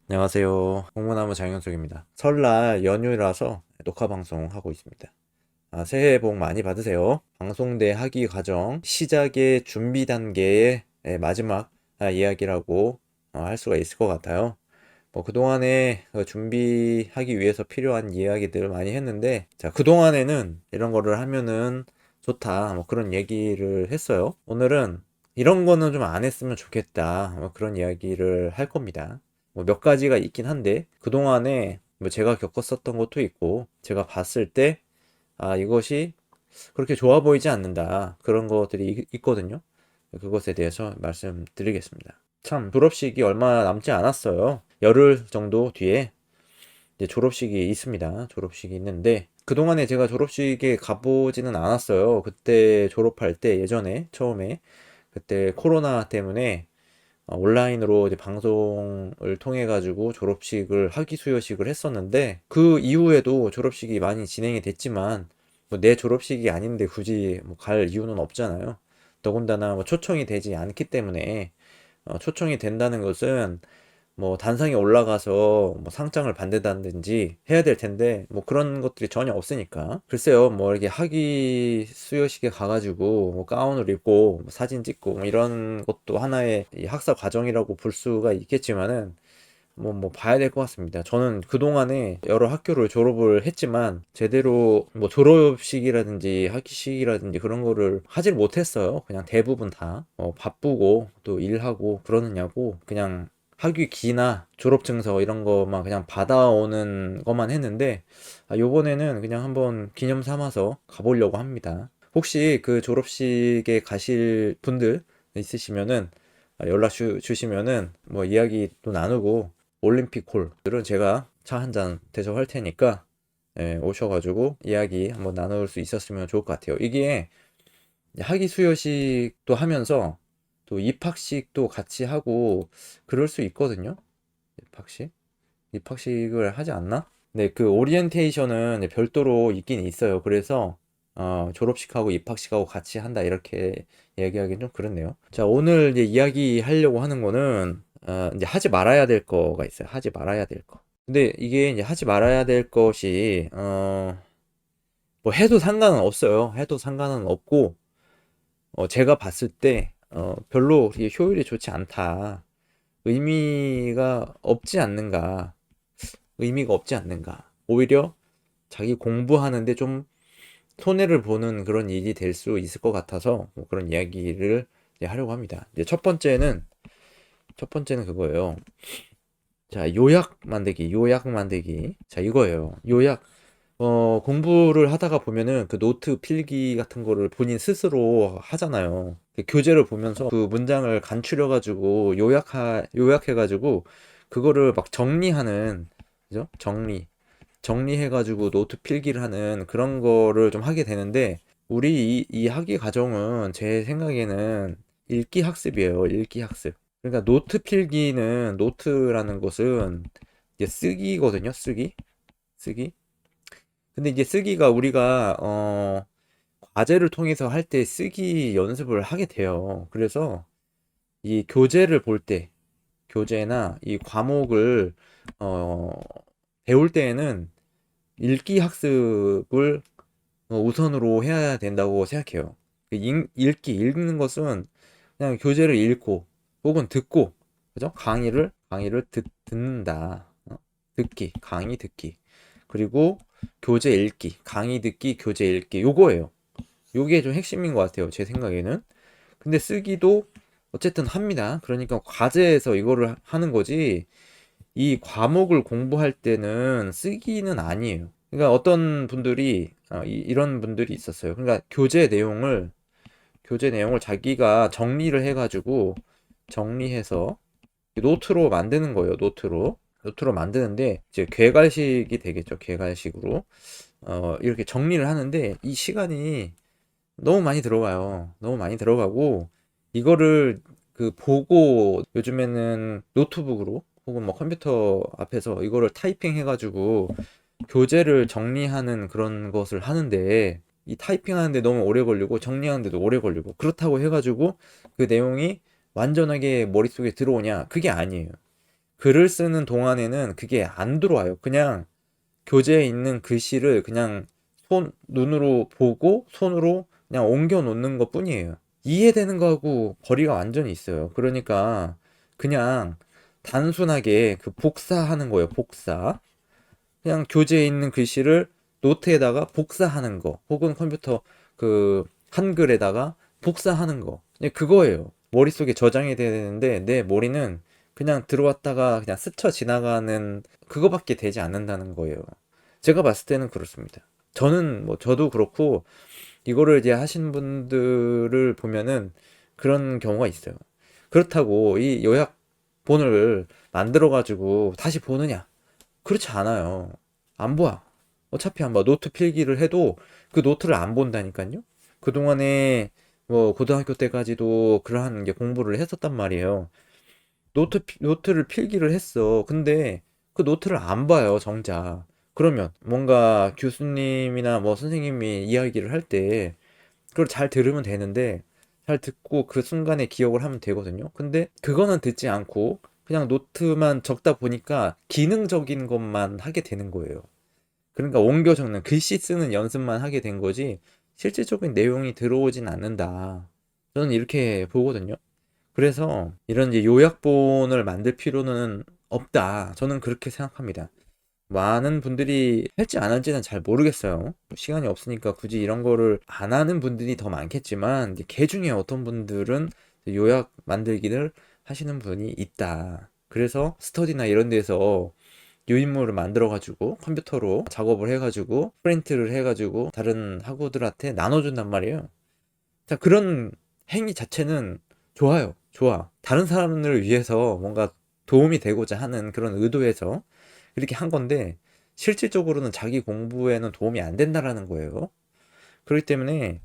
안녕하세요. 공무나무 장현석입니다. 설날 연휴라서 녹화 방송하고 있습니다. 새해 복 많이 받으세요. 방송대 학위 과정 시작의 준비 단계의 마지막 이야기라고 할 수가 있을 것 같아요. 그동안에 준비하기 위해서 필요한 이야기들을 많이 했는데, 자, 그동안에는 이런 거를 하면은 좋다, 그런 얘기를 했어요. 오늘은 이런 거는 좀 안 했으면 좋겠다, 그런 이야기를 할 겁니다. 몇 가지가 있긴 한데, 그동안에 제가 겪었었던 것도 있고, 제가 봤을 때, 이것이 그렇게 좋아 보이지 않는다. 그런 것들이 있거든요. 그것에 대해서 말씀드리겠습니다. 참, 졸업식이 얼마 남지 않았어요. 열흘 정도 뒤에 이제 졸업식이 있습니다. 졸업식이 있는데, 그동안에 제가 졸업식에 가보지는 않았어요. 그때 졸업할 때 예전에 처음에 그때 코로나 때문에 온라인으로 이제 방송을 통해 가지고 졸업식을 학위 수여식을 했었는데, 그 이후에도 졸업식이 많이 진행이 됐지만 내 졸업식이 아닌데 굳이 갈 이유는 없잖아요. 더군다나 초청이 되지 않기 때문에, 초청이 된다는 것은 단상에 올라가서 상장을 받는다든지 해야 될 텐데 그런 것들이 전혀 없으니까, 글쎄요, 이렇게 학위 수여식에 가가지고 가운을 입고 사진 찍고 이런 것도 하나의 이 학사 과정이라고 볼 수가 있겠지만은, 봐야 될 것 같습니다. 저는 그동안에 여러 학교를 졸업을 했지만 제대로 졸업식이라든지 학기식이라든지 그런 거를 하질 못했어요. 그냥 대부분 다 바쁘고 또 일하고 그러느냐고 그냥 학위기나 졸업증서 이런 거만 그냥 받아오는 것만 했는데, 요번에는 그냥 한번 기념 삼아서 가보려고 합니다. 혹시 그 졸업식에 가실 분들 있으시면은 연락 주시면은 이야기 또 나누고, 올림픽 홀들은 제가 차 한 잔 대접할 테니까 오셔가지고 이야기 한번 나눌 수 있었으면 좋을 것 같아요. 이게 학위 수여식도 하면서 또 입학식도 같이 하고 그럴 수 있거든요. 입학식? 입학식을 하지 않나? 네, 그 오리엔테이션은 별도로 있긴 있어요. 그래서 졸업식하고 입학식하고 같이 한다 이렇게 얘기하기는 좀 그렇네요. 자, 오늘 이제 이야기하려고 하는 거는 이제 하지 말아야 될 거가 있어요. 하지 말아야 될 거. 근데 이게 이제 하지 말아야 될 것이 해도 상관은 없어요. 해도 상관은 없고, 제가 봤을 때 별로 그렇게 효율이 좋지 않다. 의미가 없지 않는가. 의미가 없지 않는가. 오히려 자기 공부하는데 좀 손해를 보는 그런 일이 될 수 있을 것 같아서 그런 이야기를 이제 하려고 합니다. 이제 첫 번째는 그거예요. 자, 요약 만들기. 자, 이거예요. 요약. 공부를 하다가 보면은 그 노트 필기 같은 거를 본인 스스로 하잖아요. 그 교재를 보면서 그 문장을 간추려가지고 요약해가지고 그거를 막 정리하는, 그죠? 정리해가지고 노트 필기를 하는 그런 거를 좀 하게 되는데, 우리 이 학위 과정은 제 생각에는 읽기 학습이에요. 읽기 학습. 그러니까 노트 필기는, 노트라는 것은 이제 쓰기거든요. 쓰기. 근데 이제 쓰기가 우리가 과제를 통해서 할 때 쓰기 연습을 하게 돼요. 그래서 이 교재를 볼 때, 교재나 이 과목을 어, 배울 때에는 읽기 학습을 우선으로 해야 된다고 생각해요. 읽는 것은 그냥 교재를 읽고 혹은 듣고, 그죠? 강의를 듣는다. 강의 듣기. 그리고 교재 읽기, 강의 듣기, 교재 읽기, 요거예요. 요게 좀 핵심인 것 같아요, 제 생각에는. 근데 쓰기도 어쨌든 합니다. 그러니까 과제에서 이거를 하는 거지, 이 과목을 공부할 때는 쓰기는 아니에요. 그러니까 어떤 분들이 이런 분들이 있었어요. 그러니까 교재 내용을 자기가 정리를 해가지고, 정리해서 노트로 만드는 거예요. 노트로 만드는데 이제 괴갈식이 되겠죠. 괴갈식으로 이렇게 정리를 하는데 이 시간이 너무 많이 들어가요. 너무 많이 들어가고, 이거를 그 보고 요즘에는 노트북으로 혹은 컴퓨터 앞에서 이거를 타이핑 해가지고 교재를 정리하는 그런 것을 하는데, 이 타이핑 하는데 너무 오래 걸리고 정리하는데도 오래 걸리고, 그렇다고 해가지고 그 내용이 완전하게 머릿속에 들어오냐? 그게 아니에요. 글을 쓰는 동안에는 그게 안 들어와요. 그냥 교재에 있는 글씨를 그냥 눈으로 보고 손으로 그냥 옮겨 놓는 것 뿐이에요. 이해되는 거하고 거리가 완전히 있어요. 그러니까 그냥 단순하게 그 복사하는 거예요. 복사. 그냥 교재에 있는 글씨를 노트에다가 복사하는 거, 혹은 컴퓨터 그 한글에다가 복사하는 거. 그냥 그거예요. 머릿속에 저장이 돼야 되는데 내 머리는 그냥 들어왔다가 그냥 스쳐 지나가는 그거밖에 되지 않는다는 거예요. 제가 봤을 때는 그렇습니다. 저는 뭐 저도 그렇고 이거를 이제 하신 분들을 보면은 그런 경우가 있어요. 그렇다고 이 요약본을 만들어 가지고 다시 보느냐? 그렇지 않아요. 안 봐. 어차피 안 봐. 노트 필기를 해도 그 노트를 안 본다니까요. 그동안에 뭐 고등학교 때까지도 그러한 게 공부를 했었단 말이에요. 노트를 필기를 했어. 근데 그 노트를 안 봐요, 정작. 그러면 뭔가 교수님이나 뭐 선생님이 이야기를 할 때 그걸 잘 들으면 되는데 잘 듣고 그 순간에 기억을 하면 되거든요. 근데 그거는 듣지 않고 그냥 노트만 적다 보니까 기능적인 것만 하게 되는 거예요. 그러니까 옮겨 적는 글씨 쓰는 연습만 하게 된 거지 실질적인 내용이 들어오진 않는다. 저는 이렇게 보거든요. 그래서 이런 이제 요약본을 만들 필요는 없다. 저는 그렇게 생각합니다. 많은 분들이 할지 안 할지는 잘 모르겠어요. 시간이 없으니까 굳이 이런 거를 안 하는 분들이 더 많겠지만, 이제 개 중에 어떤 분들은 요약 만들기를 하시는 분이 있다. 그래서 스터디나 이런 데서 요인물을 만들어가지고 컴퓨터로 작업을 해가지고 프린트를 해가지고 다른 학우들한테 나눠준단 말이에요. 자, 그런 행위 자체는 좋아요. 좋아. 다른 사람을 위해서 뭔가 도움이 되고자 하는 그런 의도에서 이렇게 한 건데 실질적으로는 자기 공부에는 도움이 안 된다라는 거예요. 그렇기 때문에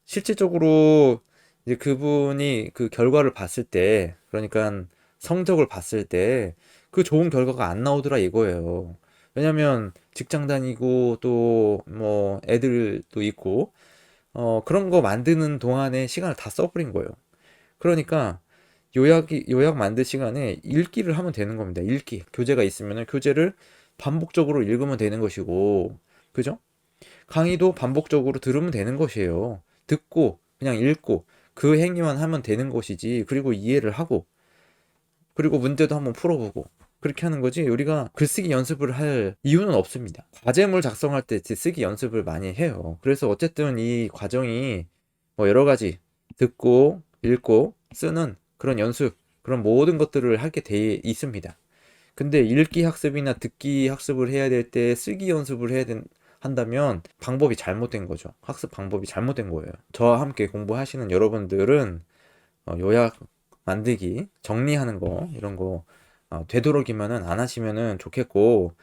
실질적으로 이제 그분이 그 결과를 봤을 때, 그러니까 성적을 봤을 때 그 좋은 결과가 안 나오더라 이거예요. 왜냐면 직장 다니고 또 뭐 애들도 있고 그런 거 만드는 동안에 시간을 다 써버린 거예요. 그러니까 요약 만들 시간에 읽기를 하면 되는 겁니다. 읽기. 교재가 있으면 교재를 반복적으로 읽으면 되는 것이고, 그죠? 강의도 반복적으로 들으면 되는 것이에요. 듣고, 그냥 읽고, 그 행위만 하면 되는 것이지. 그리고 이해를 하고, 그리고 문제도 한번 풀어보고. 그렇게 하는 거지. 우리가 글쓰기 연습을 할 이유는 없습니다. 과제물 작성할 때 쓰기 연습을 많이 해요. 그래서 어쨌든 이 과정이 뭐 여러 가지 듣고, 읽고, 쓰는 그런 연습, 그런 모든 것들을 하게 돼 있습니다. 근데 읽기 학습이나 듣기 학습을 해야 될 때 쓰기 연습을 한다면 방법이 잘못된 거죠. 학습 방법이 잘못된 거예요. 저와 함께 공부하시는 여러분들은 요약 만들기, 정리하는 거, 이런 거 되도록이면은 안 하시면은 좋겠고,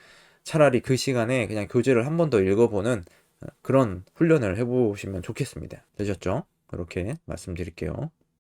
차라리 그 시간에 그냥 교재를 한 번 더 읽어보는 그런 훈련을 해보시면 좋겠습니다. 되셨죠? 그렇게 말씀드릴게요.